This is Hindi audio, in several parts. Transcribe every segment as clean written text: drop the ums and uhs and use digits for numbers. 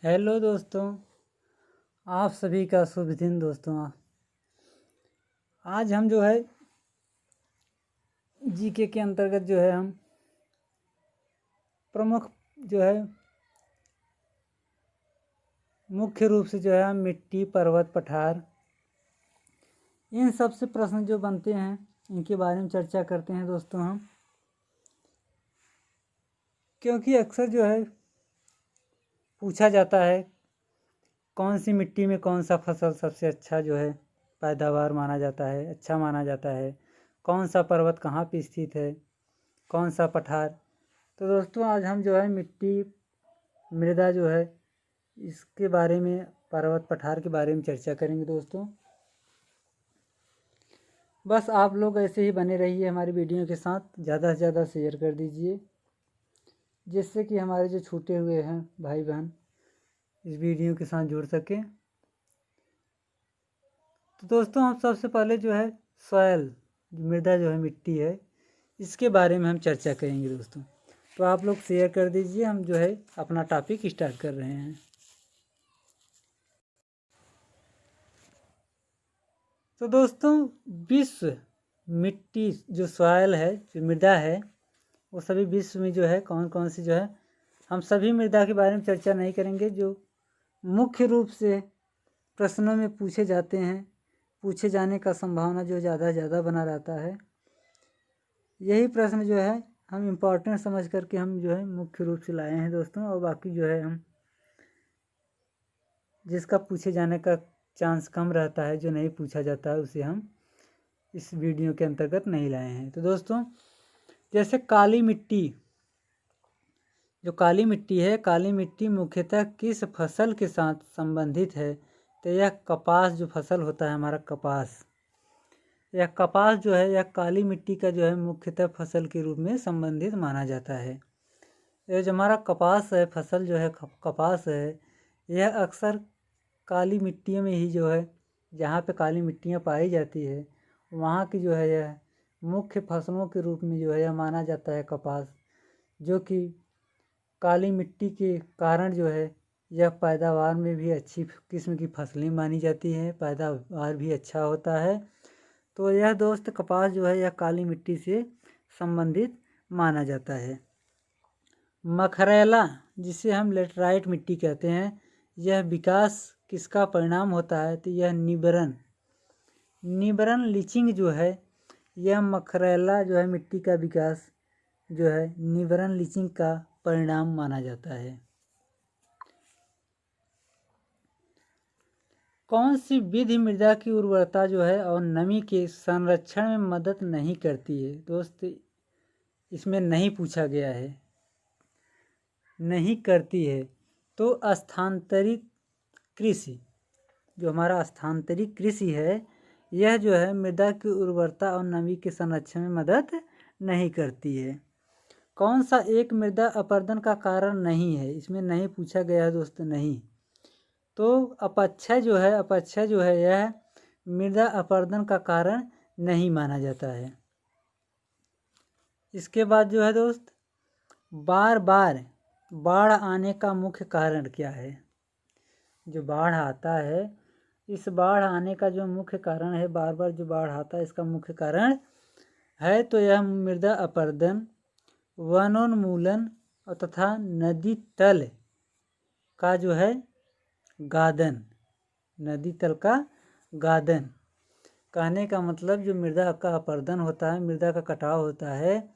हेलो दोस्तों, आप सभी का शुभ दिन दोस्तों। आज हम जो है जीके के अंतर्गत जो है हम प्रमुख जो है मुख्य रूप से जो है हम मिट्टी, पर्वत, पठार, इन सब से प्रश्न जो बनते हैं इनके बारे में चर्चा करते हैं दोस्तों हम। क्योंकि अक्सर जो है पूछा जाता है कौन सी मिट्टी में कौन सा फसल सबसे अच्छा जो है पैदावार माना जाता है, अच्छा माना जाता है, कौन सा पर्वत कहाँ पे स्थित है, कौन सा पठार। तो दोस्तों आज हम जो है मिट्टी, मृदा जो है इसके बारे में, पर्वत पठार के बारे में चर्चा करेंगे दोस्तों। बस आप लोग ऐसे ही बने रहिए हमारी वीडियो के साथ, ज़्यादा से ज़्यादा शेयर कर दीजिए जिससे कि हमारे जो छूटे हुए हैं भाई बहन इस वीडियो के साथ जुड़ सकें। तो दोस्तों हम सबसे पहले जो है सॉयल, मृदा जो है मिट्टी है, इसके बारे में हम चर्चा करेंगे दोस्तों। तो आप लोग शेयर कर दीजिए, हम जो है अपना टॉपिक स्टार्ट कर रहे हैं। तो दोस्तों विश्व मिट्टी जो सॉयल है, जो मृदा है, वो सभी विश्व में जो है कौन कौन सी जो है, हम सभी मृदा के बारे में चर्चा नहीं करेंगे। जो मुख्य रूप से प्रश्नों में पूछे जाते हैं, पूछे जाने का संभावना जो ज़्यादा बना रहता है, यही प्रश्न जो है हम इम्पोर्टेंट समझ करके हम जो है मुख्य रूप से लाए हैं दोस्तों। और बाकी जो है हम जिसका पूछे जाने का चांस कम रहता है, जो नहीं पूछा जाता है, उसे हम इस वीडियो के अंतर्गत नहीं लाए हैं। तो दोस्तों जैसे काली मिट्टी, जो काली मिट्टी है, काली मिट्टी मुख्यतः किस फसल के साथ संबंधित है? तो यह कपास जो फसल होता है हमारा कपास, यह कपास जो है यह काली मिट्टी का जो है मुख्यतः फसल के रूप में संबंधित माना जाता है। ये जो हमारा कपास है, फसल जो है कपास है, यह अक्सर काली मिट्टियों में ही जो है, जहाँ पे काली मिट्टियाँ पाई जाती है वहाँ की जो है यह मुख्य फसलों के रूप में जो है यह माना जाता है कपास, जो कि काली मिट्टी के कारण जो है यह पैदावार में भी अच्छी किस्म की फसलें मानी जाती हैं, पैदावार भी अच्छा होता है। तो यह दोस्त कपास जो है यह काली मिट्टी से संबंधित माना जाता है। मखरेला, जिसे हम लेटराइट मिट्टी कहते हैं, यह विकास किसका परिणाम होता है? तो यह निबरन लीचिंग जो है, यह मखरेला जो है मिट्टी का विकास जो है निबरन लीचिंग का परिणाम माना जाता है। कौन सी विधि मृदा की उर्वरता जो है और नमी के संरक्षण में मदद नहीं करती है? दोस्त इसमें नहीं पूछा गया है, नहीं करती है। तो स्थानांतरित कृषि, जो हमारा स्थानांतरित कृषि है, यह जो है मृदा की उर्वरता और नमी के संरक्षण में मदद नहीं करती है। कौन सा एक मृदा अपरदन का कारण नहीं है? इसमें नहीं पूछा गया है दोस्तों, नहीं। तो अपक्षय जो है यह मृदा अपरदन का कारण नहीं माना जाता है। इसके बाद जो है दोस्त, बार बार बाढ़ आने का मुख्य कारण क्या है? जो बाढ़ आता है, इस बाढ़ आने का जो मुख्य कारण है, बार बार जो बाढ़ आता है इसका मुख्य कारण है तो यह मृदा अपरदन, वनोन्मूलन और तथा नदी तल का जो है गादन, नदी तल का गादन। कहने का मतलब जो मृदा का अपरदन होता है, मृदा का कटाव होता है,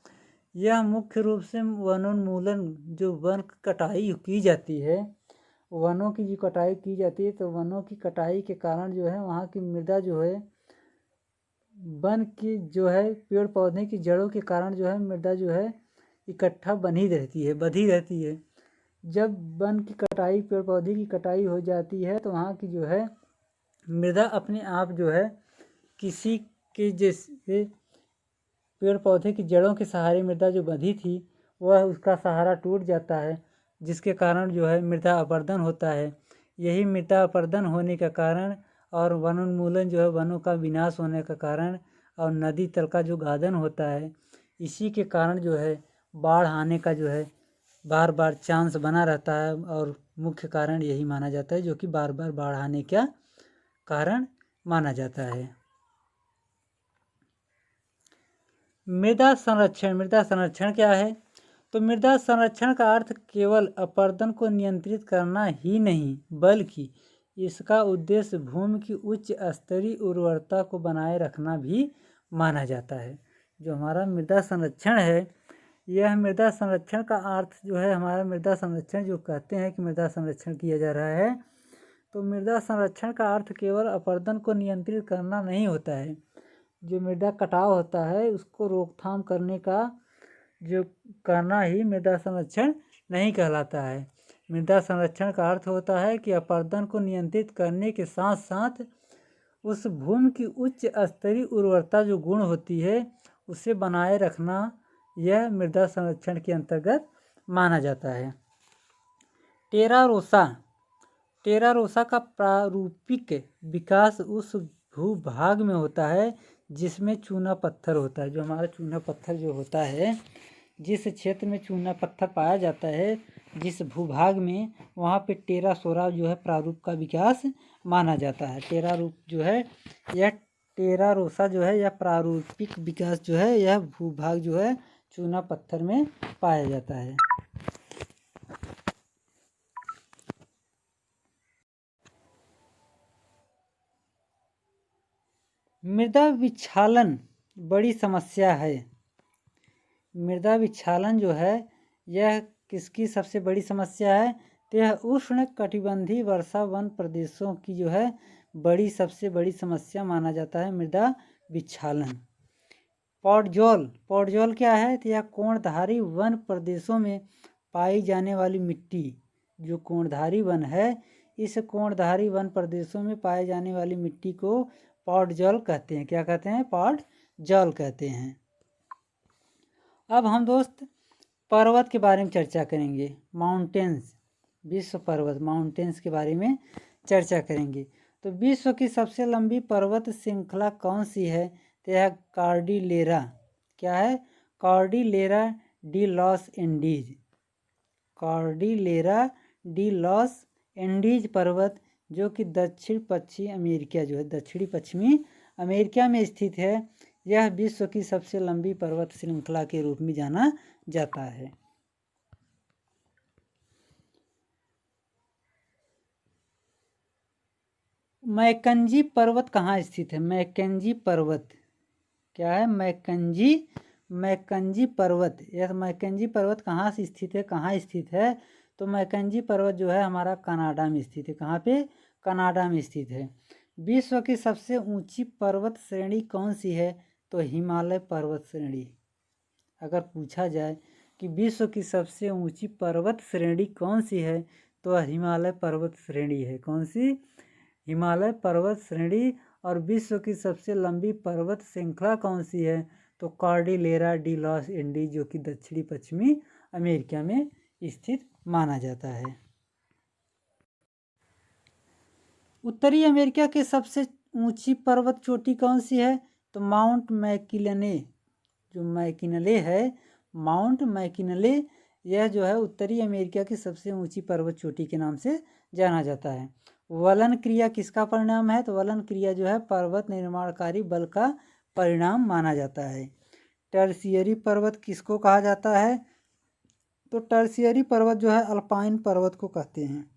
यह मुख्य रूप से वनोन्मूलन, जो वन कटाई की जाती है, वनों की जो कटाई की जाती है, तो वनों की कटाई के कारण जो है वहाँ की मृदा जो है, वन की जो है पेड़ पौधे की जड़ों के कारण जो है मृदा जो है इकट्ठा बनी रहती है, बधी रहती है। जब वन की कटाई, पेड़ पौधे की कटाई हो जाती है तो वहाँ की जो है मृदा अपने आप जो है किसी के जैसे पेड़ पौधे की जड़ों के सहारे मृदा जो बंधी थी वह उसका सहारा टूट जाता है, जिसके कारण जो है मृदा अपरदन होता है। यही मृदा अपरदन होने का कारण और वनोन्मूलन जो है वनों का विनाश होने का कारण और नदी तल का जो गादन होता है, इसी के कारण जो है बाढ़ आने का जो है बार बार चांस बना रहता है और मुख्य कारण यही माना जाता है, जो कि बार बार बाढ़ आने का कारण माना जाता है। मृदा संरक्षण क्या है? तो मृदा संरक्षण का अर्थ केवल अपरदन को नियंत्रित करना ही नहीं, बल्कि इसका उद्देश्य भूमि की उच्च स्तरीय उर्वरता को बनाए रखना भी माना जाता है। जो हमारा मृदा संरक्षण है, यह मृदा संरक्षण का अर्थ जो है, हमारा मृदा संरक्षण जो कहते हैं कि मृदा संरक्षण किया जा रहा है, तो मृदा संरक्षण का अर्थ केवल अपरदन को नियंत्रित करना नहीं होता है। जो मृदा कटाव होता है उसको रोकथाम करने का जो करना ही मृदा संरक्षण नहीं कहलाता है। मृदा संरक्षण का अर्थ होता है कि अपरदन को नियंत्रित करने के साथ साथ उस भूमि की उच्च स्तरीय उर्वरता जो गुण होती है उसे बनाए रखना, यह मृदा संरक्षण के अंतर्गत माना जाता है। टेरारोसा का प्रारूपिक विकास उस भूभाग में होता है जिसमें चूना पत्थर होता है। जो हमारा चूना पत्थर जो होता है, जिस क्षेत्र में चूना पत्थर पाया जाता है, जिस भूभाग में, वहाँ पे टेरासोरा जो है प्रारूप का विकास माना जाता है। टेरारूप जो है यह टेरारोसा जो है यह प्रारूपिक विकास जो है यह भूभाग जो है चूना पत्थर में पाया जाता है। मृदा विक्षालन बड़ी समस्या है। मृदा विक्षालन जो है यह किसकी सबसे बड़ी समस्या है? तो यह उष्ण कटिबंधीय वर्षा वन प्रदेशों की जो है सबसे बड़ी समस्या माना जाता है मृदा विक्षालन। पॉडजोल क्या है? तो यह कोणधारी वन प्रदेशों में पाई जाने वाली मिट्टी, जो कोणधारी वन है, इस कोणधारी वन प्रदेशों में पाए जाने वाली मिट्टी को पॉडजोल कहते हैं। क्या कहते हैं? पॉडजोल कहते हैं। अब हम दोस्त पर्वत के बारे में चर्चा करेंगे। माउंटेन्स, विश्व पर्वत, माउंटेन्स के बारे में चर्चा करेंगे। तो विश्व की सबसे लंबी पर्वत श्रृंखला कौन सी है? तो यह कॉर्डिलेरा, क्या है? Cordillera de los Andes. Cordillera de los Andes पर्वत जो कि दक्षिण पश्चिमी अमेरिका जो है दक्षिणी पश्चिमी अमेरिका में स्थित है, यह विश्व की सबसे लंबी पर्वत श्रृंखला के रूप में जाना जाता है। मैकंजी पर्वत कहाँ स्थित है? मैकंजी पर्वत क्या है? मैकंजी पर्वत। यह मैकंजी पर्वत कहाँ से स्थित है? कहाँ स्थित है? तो मैकंजी पर्वत जो है हमारा कनाडा में स्थित है। कहाँ पे? कनाडा में स्थित है। विश्व की सबसे ऊंची पर्वत श्रेणी कौन सी है? तो हिमालय पर्वत श्रेणी। अगर पूछा जाए कि विश्व की सबसे ऊंची पर्वत श्रेणी कौन सी है, तो हिमालय पर्वत श्रेणी है। कौन सी? हिमालय पर्वत श्रेणी। और विश्व की सबसे लंबी पर्वत श्रृंखला कौन सी है? तो कॉर्डिलेरा डी लॉस एंडीज जो कि दक्षिणी पश्चिमी अमेरिका में स्थित माना जाता है। उत्तरी अमेरिका की सबसे ऊंची पर्वत चोटी कौन सी है? तो माउंट मैकिनले। जो मैकिनले है, माउंट मैकिनले, यह जो है उत्तरी अमेरिका की सबसे ऊंची पर्वत चोटी के नाम से जाना जाता है। वलन क्रिया किसका परिणाम है? तो वलन क्रिया जो है पर्वत निर्माणकारी बल का परिणाम माना जाता है। टर्शियरी पर्वत किसको कहा जाता है? तो टर्शियरी पर्वत जो है अल्पाइन पर्वत को कहते हैं।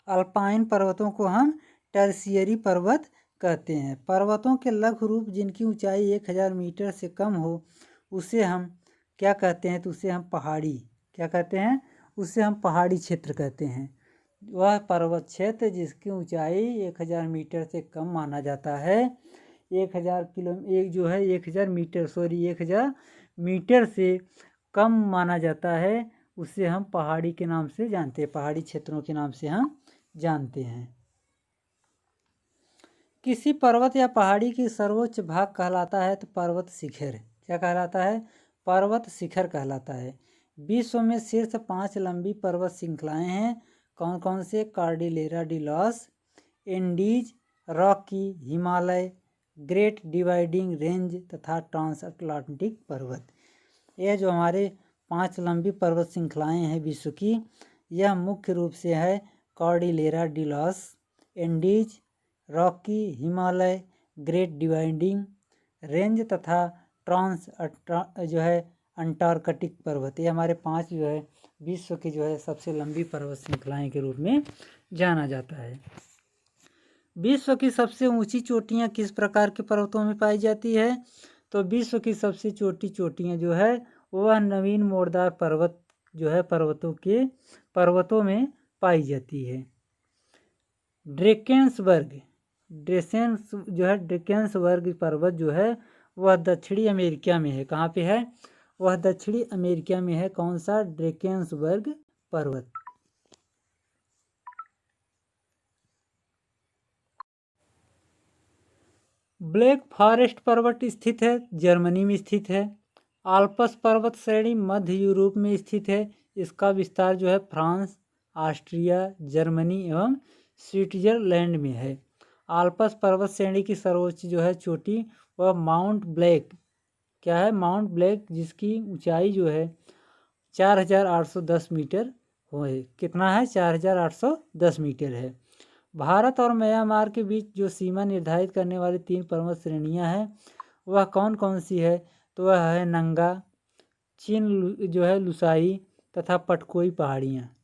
अल्पाइन पर्वतों को हम टर्शियरी पर्वत कहते हैं। पर्वतों के लघु रूप जिनकी ऊंचाई 1000 मीटर से कम हो उसे हम क्या कहते हैं? तो उसे हम पहाड़ी, क्या कहते हैं? उसे हम पहाड़ी क्षेत्र कहते हैं। वह पर्वत क्षेत्र जिसकी ऊंचाई 1000 मीटर से कम माना जाता है, 1000 मीटर से कम माना जाता है, उसे हम पहाड़ी के नाम से जानते हैं, पहाड़ी क्षेत्रों के नाम से हम जानते हैं। किसी पर्वत या पहाड़ी की सर्वोच्च भाग कहलाता है तो पर्वत शिखर। क्या कहलाता है? पर्वत शिखर कहलाता है। विश्व में शीर्ष 5 लंबी पर्वत श्रृंखलाएं हैं। कौन कौन से? Cordillera de los Andes, Rocky, Himalaya, great dividing range तथा ट्रांस अटलांटिक पर्वत। यह जो हमारे 5 लंबी पर्वत श्रृंखलाएं हैं विश्व की। यह मुख्य रूप से है Cordillera de los Andes, Rocky, Himalaya, great dividing range तथा ट्रांस जो है अंटार्कटिक पर्वत। ये हमारे 5 जो है विश्व की जो है सबसे लंबी पर्वत श्रृंखलाएं के रूप में जाना जाता है। विश्व की सबसे ऊंची चोटियां किस प्रकार के पर्वतों में पाई जाती है? तो विश्व की सबसे छोटी चोटियां जो है वह नवीन मोड़दार पर्वत जो है पर्वतों में पाई जाती है। ड्रेकेंसबर्ग पर्वत जो है वह दक्षिणी अमेरिका में है। कहाँ पे है? वह दक्षिणी अमेरिका में है। कौन सा? ड्रेकेंसबर्ग पर्वत। ब्लैक फॉरेस्ट पर्वत स्थित है, जर्मनी में स्थित है। आल्प्स पर्वत श्रेणी मध्य यूरोप में स्थित है। इसका विस्तार जो है फ्रांस, ऑस्ट्रिया, जर्मनी एवं स्विट्जरलैंड में है। आल्प्स पर्वत श्रेणी की सर्वोच्च जो है चोटी वह माउंट ब्लैक क्या है? माउंट ब्लैक, जिसकी ऊंचाई जो है 4810 मीटर है। कितना है? 4810 मीटर है। भारत और म्यांमार के बीच जो सीमा निर्धारित करने वाली 3 पर्वत श्रेणियां हैं वह कौन कौन सी है? तो वह है नंगा, चीन जो है लुसाई तथा पटकोई पहाड़ियाँ।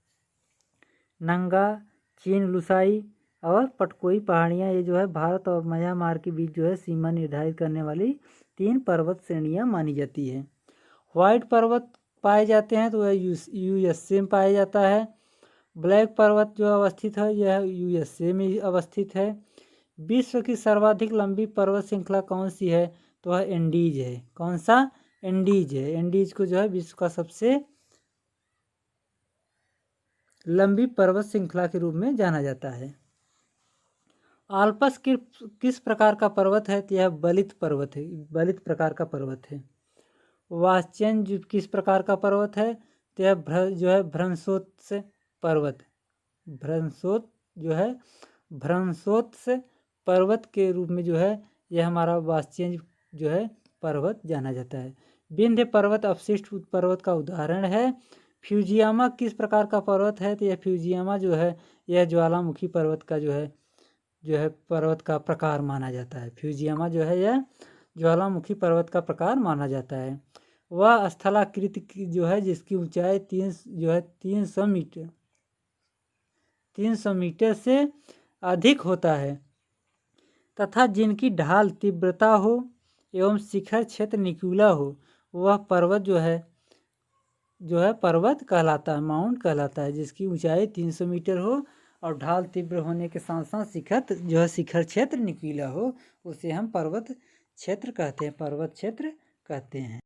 नंगा, चीन लुसाई और पटकोई पहाड़ियाँ, ये जो है भारत और म्यांमार के बीच जो है सीमा निर्धारित करने वाली 3 पर्वत श्रेणियाँ मानी जाती है। व्हाइट पर्वत पाए जाते हैं तो वह यूएसए में पाया जाता है। ब्लैक पर्वत जो अवस्थित है यह यूएसए में अवस्थित है। विश्व की सर्वाधिक लंबी पर्वत श्रृंखला कौन सी है? तो वह एंडीज है। कौन सा? एंडीज है। एंडीज को जो है विश्व का सबसे लंबी पर्वत श्रृंखला के रूप में जाना जाता है। आल्प्स किस प्रकार का पर्वत है? तो यह बलित पर्वत है, बलित प्रकार का पर्वत है। वास्चेन किस प्रकार का पर्वत है? तो यह जो है भ्रंशोत्स पर्वत, भ्रंशोत्स पर्वत के रूप में जो है यह हमारा वास्चेन जो है पर्वत जाना जाता है। विंध्य पर्वत अपशिष्ट पर्वत का उदाहरण है। फ्यूजियामा किस प्रकार का पर्वत है? तो यह फ्यूजियामा जो है यह ज्वालामुखी पर्वत का जो है पर्वत का प्रकार माना जाता है। फ्यूजियामा जो है यह ज्वालामुखी पर्वत का प्रकार माना जाता है। वह स्थलाकृति जो है जिसकी ऊंचाई 300 मीटर से अधिक होता है तथा जिनकी ढाल तीव्रता हो एवं शिखर क्षेत्र निकुला हो वह पर्वत जो है पर्वत कहलाता है, माउंट कहलाता है। जिसकी ऊंचाई 300 मीटर हो और ढाल तीव्र होने के साथ साथ शिखर क्षेत्र निकुला हो उसे हम पर्वत क्षेत्र कहते हैं।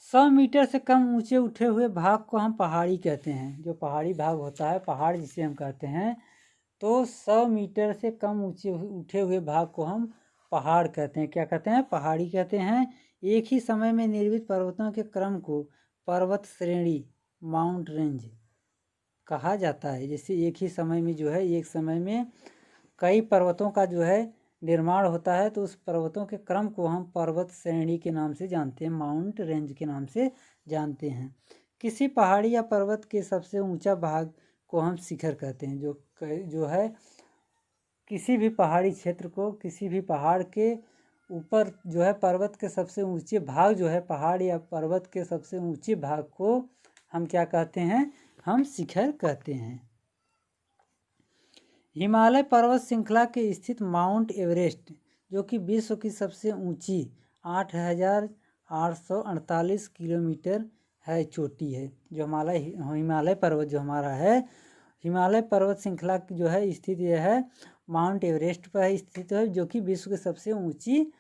100 मीटर से कम ऊंचे उठे हुए भाग को हम पहाड़ी कहते हैं। जो पहाड़ी भाग होता है, पहाड़ जिसे हम कहते हैं, तो 100 मीटर से कम ऊंचे उठे हुए भाग को हम पहाड़ कहते हैं। क्या कहते हैं? पहाड़ी कहते हैं। एक ही समय में निर्मित पर्वतों के क्रम को पर्वत श्रेणी, माउंट रेंज कहा जाता है। जैसे एक ही समय में जो है एक समय में कई पर्वतों का जो है निर्माण होता है तो उस पर्वतों के क्रम को हम पर्वत श्रेणी के नाम से जानते हैं, माउंट रेंज के नाम से जानते हैं। किसी पहाड़ी या पर्वत के सबसे ऊंचा भाग को हम शिखर कहते हैं। जो है किसी भी पहाड़ी क्षेत्र को, किसी भी पहाड़ के ऊपर जो है पर्वत के सबसे ऊंचे भाग जो है पहाड़ या पर्वत के सबसे ऊंचे भाग को हम क्या कहते हैं? हम शिखर कहते हैं। हिमालय पर्वत श्रृंखला के स्थित माउंट एवरेस्ट जो कि विश्व की सबसे ऊंची 8,848 किलोमीटर है चोटी है। जो हिमालय पर्वत जो हमारा है, हिमालय पर्वत श्रृंखला की जो है स्थित यह है माउंट एवरेस्ट पर स्थित है, जो कि विश्व की सबसे ऊंची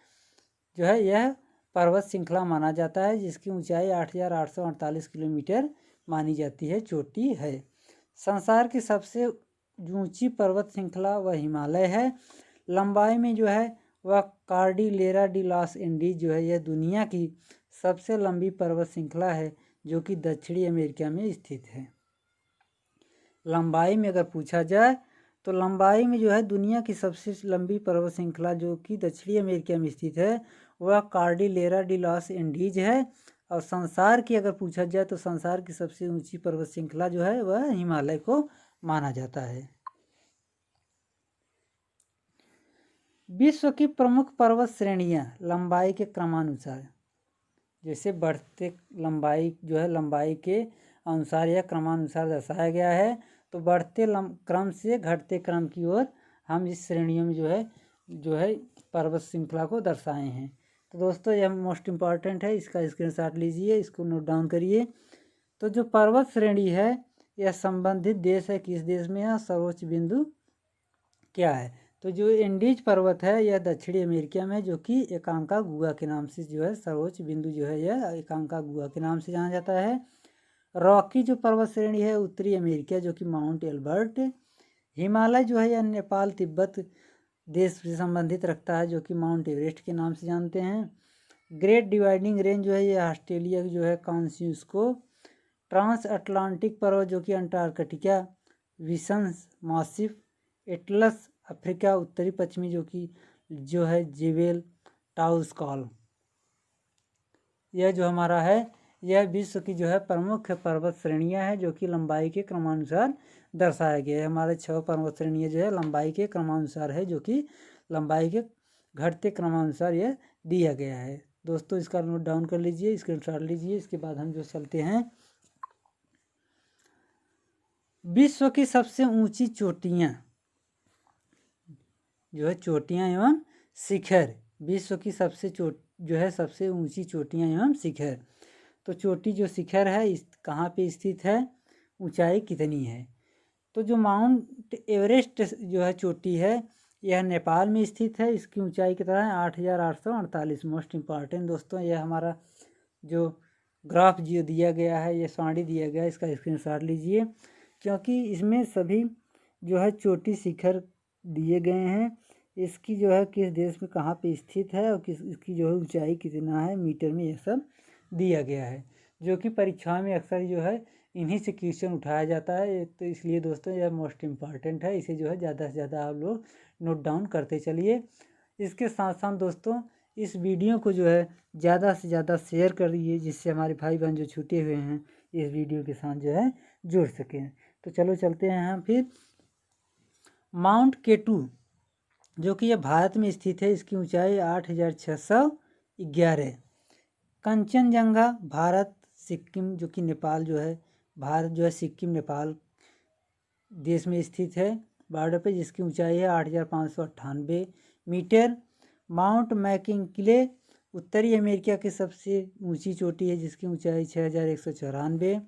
जो है यह पर्वत श्रृंखला माना जाता है, जिसकी ऊंचाई 8,848 किलोमीटर मानी जाती है, चोटी है। संसार की सबसे ऊंची पर्वत श्रृंखला वह हिमालय है। लंबाई में जो है वह कॉर्डिलेरा डी लॉस एंडीज जो है यह दुनिया की सबसे लंबी पर्वत श्रृंखला है जो कि दक्षिणी अमेरिका में स्थित है। लंबाई में अगर पूछा जाए तो लंबाई में जो है दुनिया की सबसे लंबी पर्वत श्रृंखला जो कि दक्षिणी अमेरिका में स्थित है वह कॉर्डिलेरा डी लॉस एंडीज है और संसार की अगर पूछा जाए तो संसार की सबसे ऊंची पर्वत श्रृंखला जो है वह हिमालय को माना जाता है। विश्व की प्रमुख पर्वत श्रेणियां लंबाई के क्रमानुसार, जैसे बढ़ते लंबाई जो है लंबाई के अनुसार या क्रमानुसार दर्शाया गया है। तो बढ़ते क्रम से घटते क्रम की ओर हम इस श्रेणियों में जो है पर्वत श्रृंखला को दर्शाए हैं। तो दोस्तों यह मोस्ट इम्पॉर्टेंट है, इसका स्क्रीनशॉट लीजिए, इसको नोट डाउन करिए। तो जो पर्वत श्रेणी है यह संबंधित देश है, किस देश में है, सर्वोच्च बिंदु क्या है। तो जो एंडीज पर्वत है यह दक्षिणी अमेरिका में, जो कि एकांकागुआ के नाम से जो है सर्वोच्च बिंदु जो है यह एकांकागुआ के नाम से जाना जाता है। रॉकी जो पर्वत श्रेणी है उत्तरी अमेरिका, जो कि माउंट एल्बर्ट। हिमालय जो है यह नेपाल तिब्बत देश से संबंधित रखता है, जो कि माउंट एवरेस्ट के नाम से जानते हैं। ग्रेट डिवाइडिंग रेंज जो है यह ऑस्ट्रेलिया की जो है कॉन्स्यूस्को। ट्रांस अटलांटिक पर्वत जो कि अंटार्कटिका। विशंस मासिफ। एटलस अफ्रीका उत्तरी पश्चिमी जो है जेबेल टाउस्कॉल। यह जो हमारा है यह विश्व की जो है प्रमुख पर्वत श्रेणियां हैं, जो कि लंबाई के क्रमानुसार दर्शाया गया है। हमारे 6 पर्वत श्रेणियां जो है लंबाई के क्रमानुसार है, जो कि लंबाई के घटते क्रमानुसार यह दिया गया है। दोस्तों इसका नोट डाउन कर लीजिए, स्क्रीनशॉट लीजिए। इसके बाद हम जो चलते हैं विश्व की सबसे ऊंची चोटियां जो है चोटियां एवं शिखर। विश्व की सबसे ऊंची चोटियां एवं शिखर। तो चोटी जो शिखर है कहाँ पे स्थित है, ऊंचाई कितनी है। तो जो माउंट एवरेस्ट जो है चोटी है यह नेपाल में स्थित है। इसकी ऊंचाई कितना है 8,848। मोस्ट इम्पॉर्टेंट दोस्तों यह हमारा जो ग्राफ जो दिया गया है, यह सारणी दिया गया है, इसका स्क्रीनशॉट लीजिए, क्योंकि इसमें सभी जो है चोटी शिखर दिए गए हैं। इसकी जो है किस देश में कहाँ पे स्थित है और इसकी जो है ऊंचाई कितना है मीटर में, यह सब दिया गया है, जो कि परीक्षा में अक्सर जो है इन्हीं से क्वेश्चन उठाया जाता है। तो इसलिए दोस्तों यह मोस्ट इम्पॉर्टेंट है, इसे जो है ज़्यादा से ज़्यादा आप लोग नोट डाउन करते चलिए। इसके साथ साथ दोस्तों इस वीडियो को जो है ज़्यादा से ज़्यादा शेयर करिए, जिससे हमारे भाई बहन जो छूटे हुए हैं इस वीडियो के साथ जो है जुड़ सकें। तो चलो चलते हैं हम फिर माउंट केटू, जो कि यह भारत में स्थित है। इसकी ऊंचाई 8,611। कंचनजंगा भारत सिक्किम जो कि नेपाल जो है, भारत जो है सिक्किम नेपाल देश में स्थित है बॉर्डर पे, जिसकी ऊंचाई है 8,598 मीटर। माउंट मैकिंले उत्तरी अमेरिका की सबसे ऊंची चोटी है, जिसकी ऊंचाई 6,194।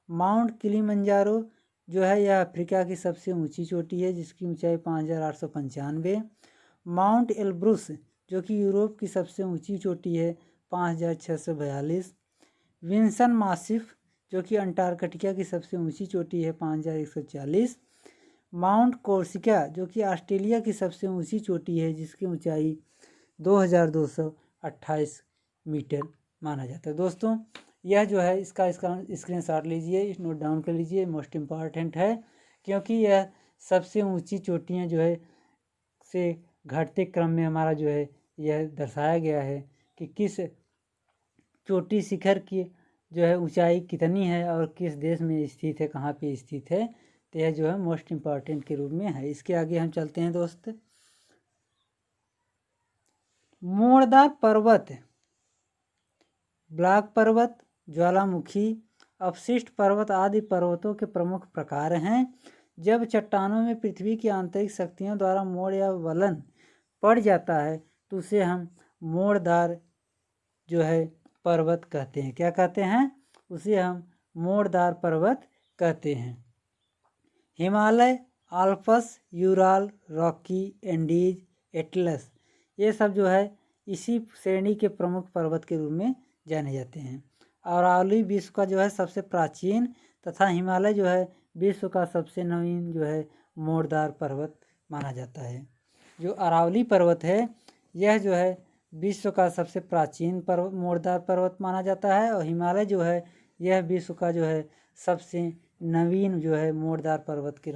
माउंट किलिमंजारो जो है यह अफ्रीका की सबसे ऊंची चोटी है, जिसकी ऊंचाई 5,895। माउंट एल्ब्रुस जो कि यूरोप की सबसे ऊंची चोटी है 5,642। विंसन मासिफ जो कि अंटार्कटिका की सबसे ऊंची चोटी है 5,140। माउंट कोर्सिका जो कि ऑस्ट्रेलिया की सबसे ऊंची चोटी है, जिसकी ऊंचाई 2,228 मीटर माना जाता है। दोस्तों यह जो है इसका स्क्रीनशॉट लीजिए, नोट डाउन कर लीजिए, मोस्ट इम्पॉर्टेंट है, क्योंकि यह सबसे ऊंची चोटियां जो है से घटते क्रम में हमारा जो है यह दर्शाया गया है कि किस चोटी शिखर की जो है ऊंचाई कितनी है और किस देश में स्थित है, कहाँ पे स्थित है। तो यह जो है मोस्ट इम्पॉर्टेंट के रूप में है। इसके आगे हम चलते हैं दोस्त। मोड़दार पर्वत, ब्लॉक पर्वत, ज्वालामुखी, अपशिष्ट पर्वत आदि पर्वतों के प्रमुख प्रकार हैं। जब चट्टानों में पृथ्वी की आंतरिक शक्तियों द्वारा मोड़ या वलन पड़ जाता है तो उसे हम मोड़दार जो है पर्वत कहते हैं। क्या कहते हैं, उसे हम मोड़दार पर्वत कहते हैं। Himalaya, Alps, Ural, Rocky, Andes, Atlas, ये सब जो है इसी श्रेणी के प्रमुख पर्वत के रूप में जाने जाते हैं। अरावली विश्व का जो है सबसे प्राचीन तथा हिमालय जो है विश्व का सबसे नवीन जो है मोड़दार पर्वत माना जाता है। जो अरावली पर्वत है यह जो है विश्व का सबसे प्राचीन मोड़दार पर्वत माना जाता है, और हिमालय जो है यह विश्व का जो है सबसे नवीन जो है मोड़दार पर्वत के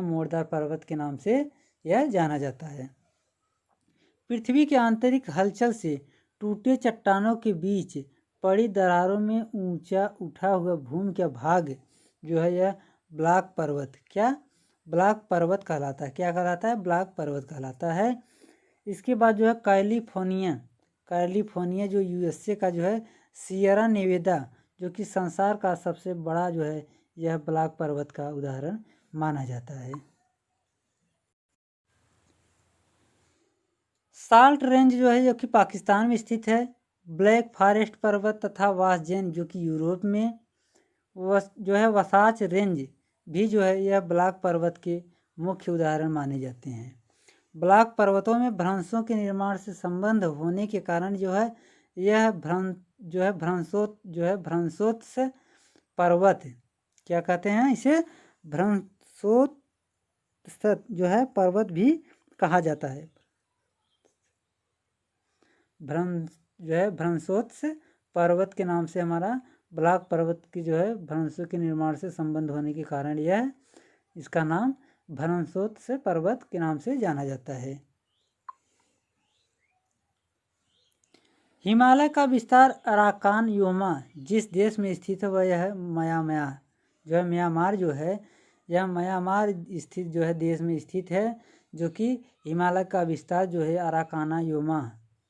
मोड़दार पर्वत के नाम से यह जाना जाता है। पृथ्वी के आंतरिक हलचल से टूटे चट्टानों के बीच पड़ी दरारों में ऊंचा उठा हुआ भूमि का भाग जो है यह ब्लॉक पर्वत, क्या ब्लॉक पर्वत कहलाता है। क्या कहलाता है? ब्लॉक पर्वत कहलाता है। इसके बाद जो है कैलिफोर्निया जो यूएसए का जो है सियरा नेवेदा जो कि संसार का सबसे बड़ा जो है यह ब्लॉक पर्वत का उदाहरण माना जाता है। साल्ट रेंज जो है जो कि पाकिस्तान में स्थित है। ब्लैक फॉरेस्ट पर्वत तथा वासजेन जो कि यूरोप में, जो है वसाच रेंज भी जो है यह ब्लॉक पर्वत के मुख्य उदाहरण माने जाते हैं। ब्लॉक पर्वतों में भ्रंशों के निर्माण से संबंध होने के कारण जो है यह भ्रंशोत्स पर्वत, क्या कहते हैं इसे, भ्रंशोत्स जो है पर्वत भी कहा जाता है। भ्रंशोत्स पर्वत के नाम से हमारा ब्लॉक पर्वत की जो है भ्रंशों के निर्माण से संबंध होने के कारण यह इसका नाम भ्रंशोत्स पर्वत के नाम से जाना जाता है। हिमालय का विस्तार अराकान योमा जिस देश में स्थित है वह यह म्यांमार जो है, म्यांमार जो है यह म्यांमार स्थित जो है देश में स्थित है, जो कि हिमालय का विस्तार जो है अराकाना योमा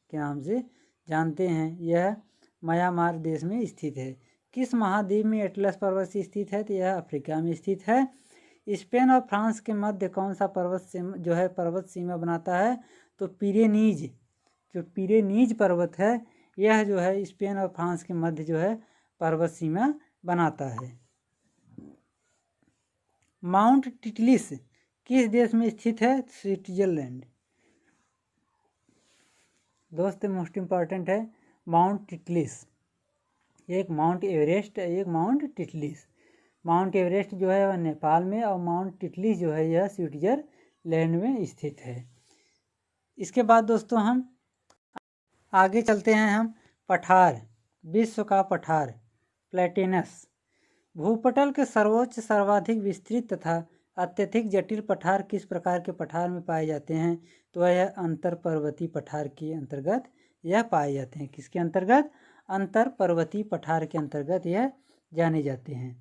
के नाम से जानते हैं, यह म्यांमार देश में स्थित है। किस महाद्वीप में एटलस पर्वत स्थित है? तो यह अफ्रीका में स्थित है। स्पेन और फ्रांस के मध्य कौन सा पर्वत सीमा बनाता है? तो पिरेनीज, जो पिरेनीज पर्वत है यह जो है स्पेन और फ्रांस के मध्य जो है पर्वत सीमा बनाता है। माउंट टिटलिस किस देश में स्थित है? स्विट्जरलैंड। दोस्त मोस्ट इम्पॉर्टेंट है माउंट टिटलिस, एक माउंट एवरेस्ट, एक माउंट टिटलिस। माउंट एवरेस्ट जो है वह नेपाल में और माउंट टिटलिस जो है यह स्विट्जरलैंड में स्थित है। इसके बाद दोस्तों हम आगे चलते हैं। हम पठार, विश्व का पठार प्लेटिनस। भूपटल के सर्वोच्च सर्वाधिक विस्तृत तथा अत्यधिक जटिल पठार किस प्रकार के पठार में पाए जाते हैं? तो यह अंतर पर्वतीय पठार के अंतर्गत यह पाए जाते हैं। किसके अंतर्गत? अंतर पर्वतीय पठार के अंतर्गत यह जाने जाते हैं।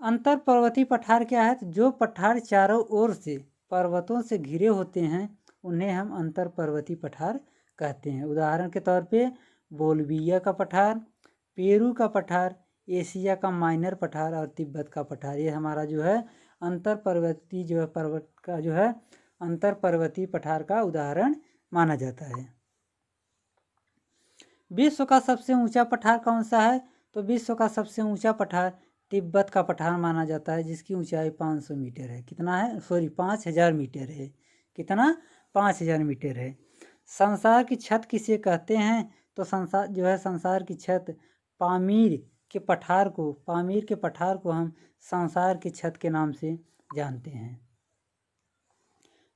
अंतर पर्वतीय पठार क्या है? तो जो पठार चारों ओर से पर्वतों से घिरे होते हैं उन्हें हम अंतर पर्वतीय पठार कहते हैं। उदाहरण के तौर पे बोलिविया का पठार, पेरू का पठार, एशिया का माइनर पठार और तिब्बत का पठार, ये हमारा जो है अंतर पर्वतीय जो है पर्वत का जो है अंतर पर्वतीय पठार का उदाहरण माना जाता है। विश्व का सबसे ऊंचा पठार कौन सा है? तो विश्व का सबसे ऊंचा पठार तिब्बत का पठार माना जाता है, जिसकी ऊंचाई 500 मीटर है। कितना है? 5000 मीटर है। कितना? 5000 मीटर है। संसार की छत किसे कहते हैं? तो संसार की छत पामीर के पठार को हम संसार की छत के नाम से जानते हैं।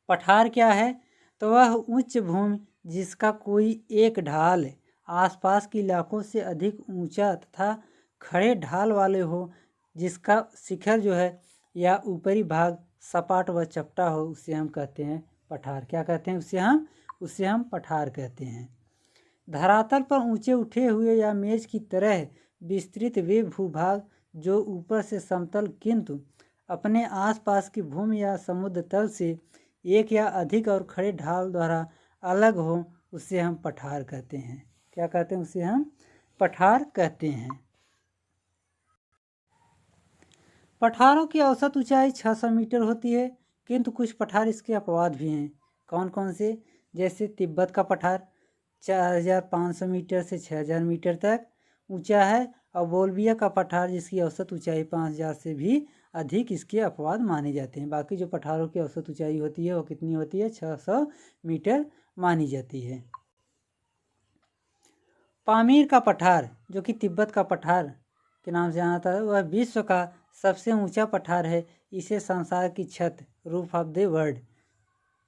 पठार क्या है? तो वह उच्च भूमि जिसका कोई एक ढाल आसपास के इलाकों से अधिक ऊंचा तथा खड़े ढाल वाले हो, जिसका शिखर जो है या ऊपरी भाग सपाट व चपटा हो, उसे हम कहते हैं पठार। क्या कहते हैं? उसे हम पठार कहते हैं। धरातल पर ऊंचे उठे हुए या मेज की तरह विस्तृत वे भूभाग जो ऊपर से समतल किंतु अपने आसपास की भूमि या समुद्र तल से एक या अधिक और खड़े ढाल द्वारा अलग हो, उसे हम पठार कहते हैं। क्या कहते हैं? उसे हम पठार कहते हैं। पठारों की औसत ऊंचाई 600 मीटर होती है, किंतु कुछ पठार इसके अपवाद भी हैं। कौन कौन से? जैसे तिब्बत का पठार 4500 मीटर से 6000 मीटर तक ऊंचा है, और बोलिविया का पठार जिसकी औसत ऊंचाई 5000 से भी अधिक इसके अपवाद माने जाते हैं। बाकी जो पठारों की औसत ऊंचाई होती है वो कितनी होती है? 600 मीटर मानी जाती है। पामीर का पठार जो कि तिब्बत का पठार के नाम से जाना जाता है, वह विश्व का सबसे ऊंचा पठार है। इसे संसार की छत, रूफ ऑफ द वर्ल्ड,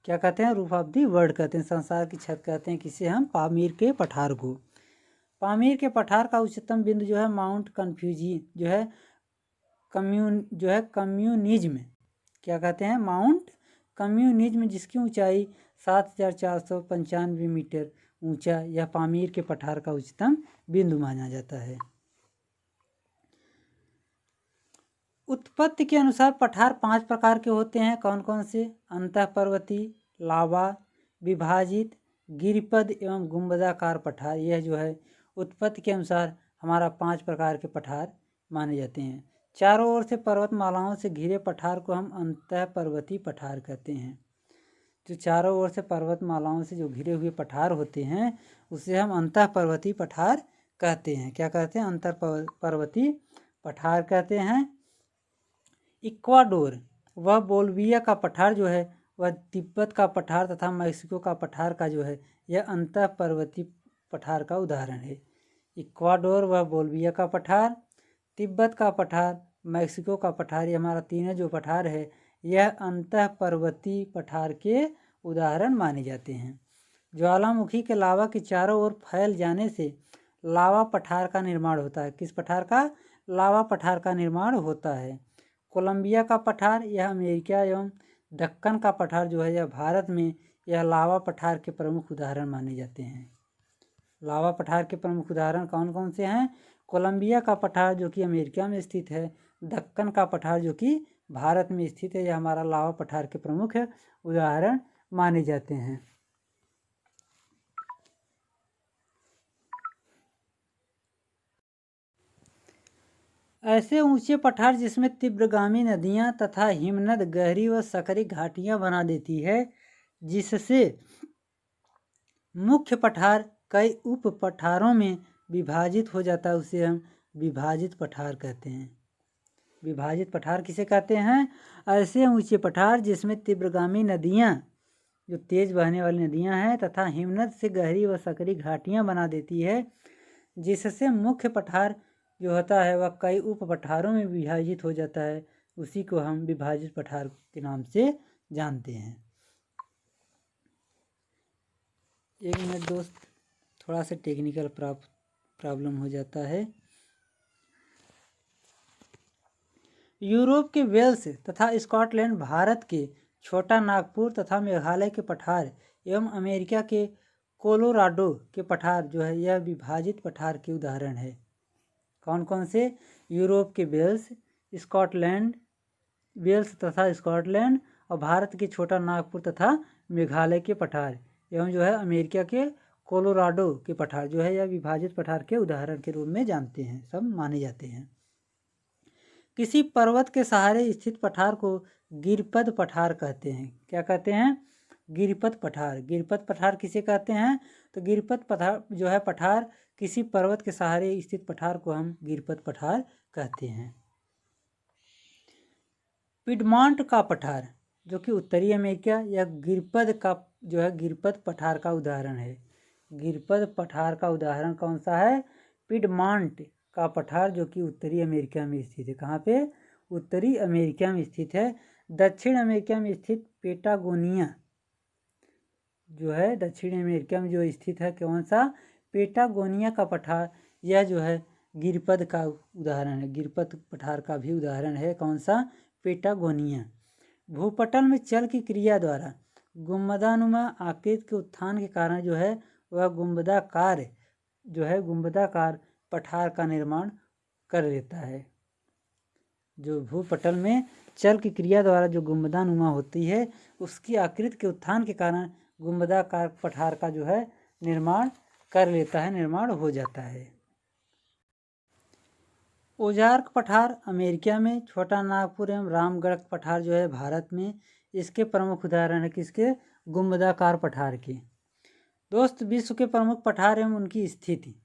क्या कहते हैं? रूफ ऑफ द वर्ल्ड कहते हैं, संसार की छत कहते हैं किसे हम? पामीर के पठार को। पामीर के पठार का उच्चतम बिंदु जो है माउंट कन्फ्यूजी जो है कम्युनिज्म, क्या कहते हैं? माउंट कम्युनिज्म, जिसकी ऊंचाई 7495 मीटर ऊंचा, यह पामीर के पठार का उच्चतम बिंदु माना जाता है। उत्पत्ति के अनुसार पठार 5 प्रकार के होते हैं। कौन कौन से? अंतः पर्वतीय, लावा, विभाजित, गिरिपद एवं गुंबदाकार पठार। यह जो है उत्पत्ति के अनुसार हमारा 5 प्रकार के पठार माने जाते हैं। चारों ओर से पर्वतमालाओं से घिरे पठार को हम अंतः पर्वतीय पठार कहते हैं। जो चारों ओर से पर्वतमालाओं से जो घिरे हुए पठार होते हैं उसे हम अंतः पर्वतीय पठार कहते हैं। क्या कहते हैं? अंतः पर्वतीय पठार कहते हैं। इक्वाडोर व बोल्विया का पठार जो है वह तिब्बत का पठार तथा मैक्सिको का पठार का जो है यह अंतः पर्वतीय पठार का उदाहरण है। इक्वाडोर व बोल्विया का पठार, तिब्बत का पठार, मैक्सिको का पठार, ये हमारा तीनों जो पठार है यह अंतः पर्वतीय पठार के उदाहरण माने जाते हैं। ज्वालामुखी के लावा के चारों ओर फैल जाने से लावा पठार का निर्माण होता है। किस पठार का? लावा पठार का निर्माण होता है। कोलंबिया का पठार यह अमेरिका एवं दक्कन का पठार जो है यह भारत में यह लावा पठार के प्रमुख उदाहरण माने जाते हैं। लावा पठार के प्रमुख उदाहरण कौन कौन से हैं? कोलंबिया का पठार जो कि अमेरिका में स्थित है, दक्कन का पठार जो कि भारत में स्थित है। यह हमारा लावा पठार के प्रमुख उदाहरण माने जाते हैं। ऐसे ऊंचे पठार जिसमें तीव्रगामी नदियां तथा हिमनद गहरी व सकरी घाटियां बना देती है, जिससे मुख्य पठार कई उप पठारों में विभाजित हो जाता है, उसे हम विभाजित पठार कहते हैं। विभाजित पठार किसे कहते हैं? ऐसे ऊंचे पठार जिसमें तीव्रगामी नदियां, जो तेज बहने वाली नदियां हैं, तथा हिमनद से गहरी व सकरी घाटियां बना देती है, जिससे मुख्य पठार जो होता है वह कई उप पठारों में विभाजित हो जाता है, उसी को हम विभाजित पठार के नाम से जानते हैं। एक मिनट दोस्त, थोड़ा सा टेक्निकल प्रॉब्लम हो जाता है। यूरोप के वेल्स तथा स्कॉटलैंड, भारत के छोटा नागपुर तथा मेघालय के पठार एवं अमेरिका के कोलोराडो के पठार जो है यह विभाजित पठार के उदाहरण है। कौन कौन से? यूरोप के वेल्स तथा स्कॉटलैंड और भारत के छोटा नागपुर तथा मेघालय के पठार एवं जो है अमेरिका के कोलोराडो के पठार जो है यह विभाजित पठार के उदाहरण के रूप में जानते हैं, सब माने जाते हैं। किसी पर्वत के सहारे स्थित पठार को गिरिपद पठार कहते हैं। क्या कहते हैं? गिरिपद पठार। गिरिपद पठार किसे कहते हैं? तो गिरिपद पठार जो है पठार किसी पर्वत के सहारे स्थित पठार को हम गिरिपद पठार कहते हैं। पिडमॉन्ट का पठार जो कि उत्तरी अमेरिका, यह गिरिपद का जो है गिरिपद पठार का उदाहरण है। गिरिपद पठार का उदाहरण कौन सा है? पिडमॉन्ट का पठार जो कि उत्तरी अमेरिका में स्थित है। कहाँ पे? उत्तरी अमेरिका में स्थित है। दक्षिण अमेरिका में स्थित पेटागोनिया जो है दक्षिण अमेरिका में जो स्थित है, कौन सा? पेटागोनिया का पठार, यह जो है गिरिपद का उदाहरण है। गिरिपद पठार का भी उदाहरण है। कौन सा? पेटागोनिया। भूपटल में चल की क्रिया द्वारा गुंबदानुमा आकृति के उत्थान के कारण जो है वह गुंबदाकार पठार का निर्माण कर लेता है। जो भूपटल में चल की क्रिया द्वारा जो गुंबदानुमा होती है उसकी आकृति के उत्थान के कारण गुंबदाकार पठार का जो है निर्माण कर लेता है, निर्माण हो जाता है। ओजार्क पठार अमेरिका में, छोटा नागपुर एवं रामगढ़ पठार जो है भारत में, इसके प्रमुख उदाहरण है किसके? गुंबदाकार पठार के। दोस्त, विश्व के प्रमुख पठार एवं उनकी स्थिति।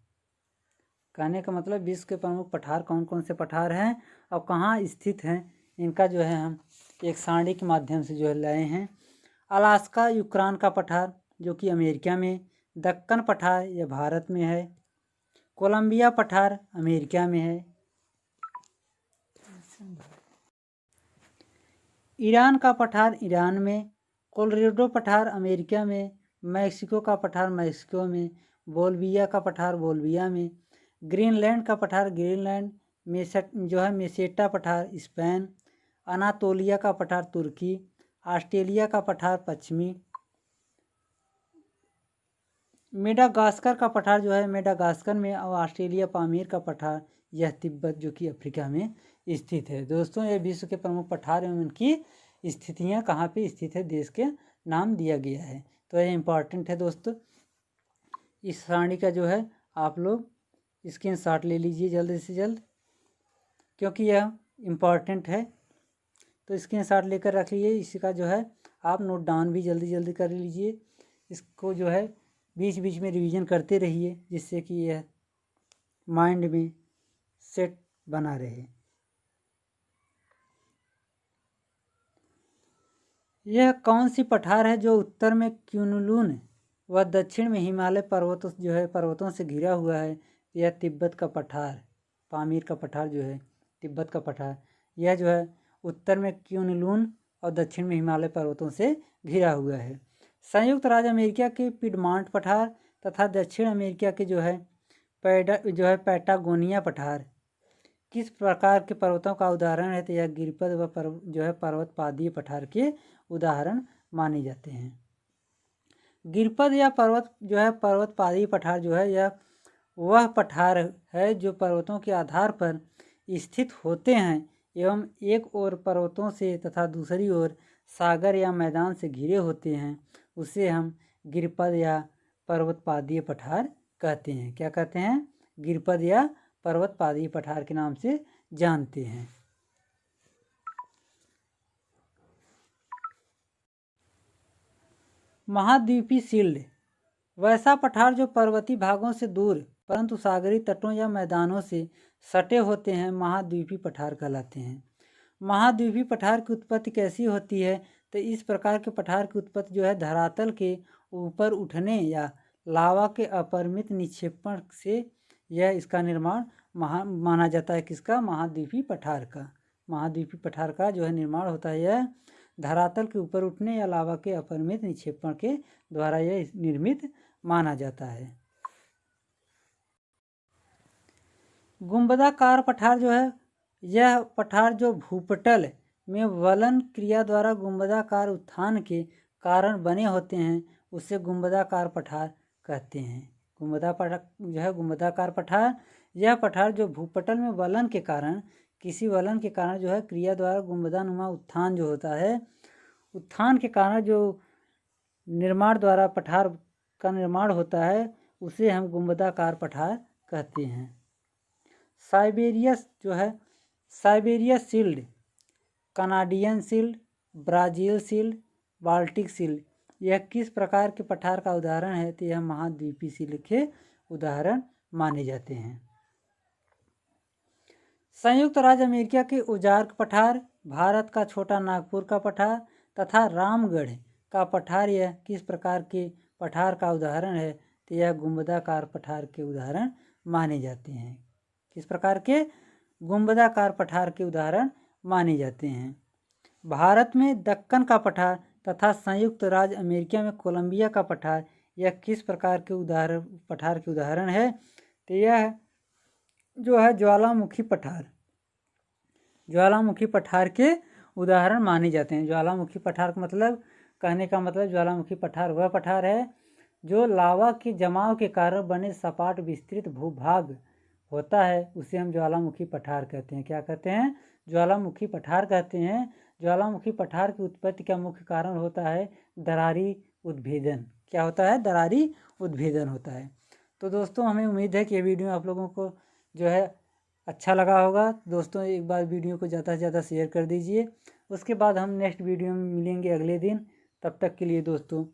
कहने का मतलब विश्व के प्रमुख पठार कौन कौन से पठार हैं और कहाँ स्थित हैं, इनका जो है हम एक सारणी के माध्यम से जो है लाए हैं। अलास्का यूक्रेन का पठार जो कि अमेरिका में, दक्कन पठार यह भारत में है, कोलंबिया पठार अमेरिका में है, ईरान का पठार ईरान में, कोलोराडो पठार अमेरिका में, मैक्सिको का पठार मैक्सिको में, बोल्विया का पठार बोल्विया में, ग्रीनलैंड का पठार ग्रीनलैंड, जो है मेसेटा पठार स्पेन, अनातोलिया का पठार तुर्की, ऑस्ट्रेलिया का पठार पश्चिमी, मेडागास्कर का पठार जो है मेडागास्कर में और ऑस्ट्रेलिया पामीर का पठार यह तिब्बत जो कि अफ्रीका में स्थित है। दोस्तों ये विश्व के प्रमुख पठार एवं उनकी स्थितियाँ कहाँ पे स्थित है देश के नाम दिया गया है। तो ये इम्पॉर्टेंट है दोस्तों। इस सारणी का जो है आप लोग स्क्रीनशॉट ले लीजिए जल्द से जल्द, क्योंकि यह इम्पॉर्टेंट है। तो स्क्रीनशॉट लेकर रख लीजिए। इसका जो है आप नोट डाउन भी जल्दी जल्दी कर लीजिए। इसको जो है बीच बीच में रिवीजन करते रहिए, जिससे कि यह माइंड में सेट बना रहे। यह कौन सी पठार है जो उत्तर में क्युनलुन व दक्षिण में हिमालय पर्वतों से घिरा हुआ है? यह तिब्बत का पठार, पामीर का पठार जो है तिब्बत का पठार, यह जो है उत्तर में क्युनलुन और दक्षिण में हिमालय पर्वतों से घिरा हुआ है। संयुक्त राज्य अमेरिका के पिडमॉन्ट पठार तथा दक्षिण अमेरिका के जो है पैटागोनिया पठार किस प्रकार के पर्वतों का उदाहरण है? तो यह गिरिपद व पर्वत पादीय पठार के उदाहरण माने जाते हैं। गिरिपद या पर्वत पादीय पठार जो है यह वह पठार है जो पर्वतों के आधार पर स्थित होते हैं एवं एक ओर पर्वतों से तथा दूसरी ओर सागर या मैदान से घिरे होते हैं। उसे हम गिरिपद या पर्वत पादीय पठार कहते हैं। क्या कहते हैं? गिरिपद या पर्वत पादीय पठार के नाम से जानते हैं। महाद्वीपीय शील्ड वैसा पठार जो पर्वतीय भागों से दूर परंतु सागरीय तटों या मैदानों से सटे होते हैं महाद्वीपीय पठार कहलाते हैं। महाद्वीपीय पठार की उत्पत्ति कैसी होती है? तो इस प्रकार के पठार की उत्पत्ति जो है धरातल के ऊपर उठने या लावा के अपरिमित निक्षेपण से यह इसका निर्माण माना जाता है। किसका? महाद्वीपीय पठार का। महाद्वीपीय पठार का जो है निर्माण होता है यह धरातल के ऊपर उठने या लावा के अपरिमित निक्षेपण के द्वारा यह निर्मित माना जाता है। गुंबदाकार पठार जो है यह पठार जो भूपटल में वलन क्रिया द्वारा गुंबदाकार उत्थान के कारण बने होते हैं उसे गुंबदाकार पठार कहते हैं। गुंबदाकार पठार यह पठार जो भूपटल में वलन के कारण जो है क्रिया द्वारा गुंबदानुमा उत्थान जो होता है, उत्थान के कारण जो निर्माण द्वारा पठार का निर्माण होता है उसे हम गुंबदाकार पठार कहते हैं। Siberia shield, Canadian shield, Brazil shield, Baltic shield यह किस प्रकार के पठार का उदाहरण है? तो यह महाद्वीपीय शील्ड के उदाहरण माने जाते हैं। संयुक्त राज्य अमेरिका के ओज़ार्क पठार, भारत का छोटा नागपुर का पठार तथा रामगढ़ का पठार यह किस प्रकार के पठार का उदाहरण है? तो यह गुंबदाकार पठार के उदाहरण माने जाते हैं। किस प्रकार के? गुंबदाकार पठार के उदाहरण माने जाते हैं। भारत में दक्कन का पठार तथा संयुक्त राज्य अमेरिका में कोलंबिया का पठार यह किस प्रकार के पठार के उदाहरण है? तो यह जो है ज्वालामुखी पठार के उदाहरण माने जाते हैं। ज्वालामुखी पठार का मतलब, कहने का मतलब ज्वालामुखी पठार वह पठार है जो लावा के जमाव के कारण बने सपाट विस्तृत भूभाग होता है, उसे हम ज्वालामुखी पठार कहते हैं। क्या कहते हैं? ज्वालामुखी पठार कहते हैं। ज्वालामुखी पठार की उत्पत्ति का मुख्य कारण होता है दरारी उद्भेदन। क्या होता है? दरारी उद्भेदन होता है। तो दोस्तों हमें उम्मीद है कि ये वीडियो आप लोगों को जो है अच्छा लगा होगा। दोस्तों एक बार वीडियो को ज़्यादा से ज़्यादा शेयर कर दीजिए। उसके बाद हम नेक्स्ट वीडियो में मिलेंगे अगले दिन। तब तक के लिए दोस्तों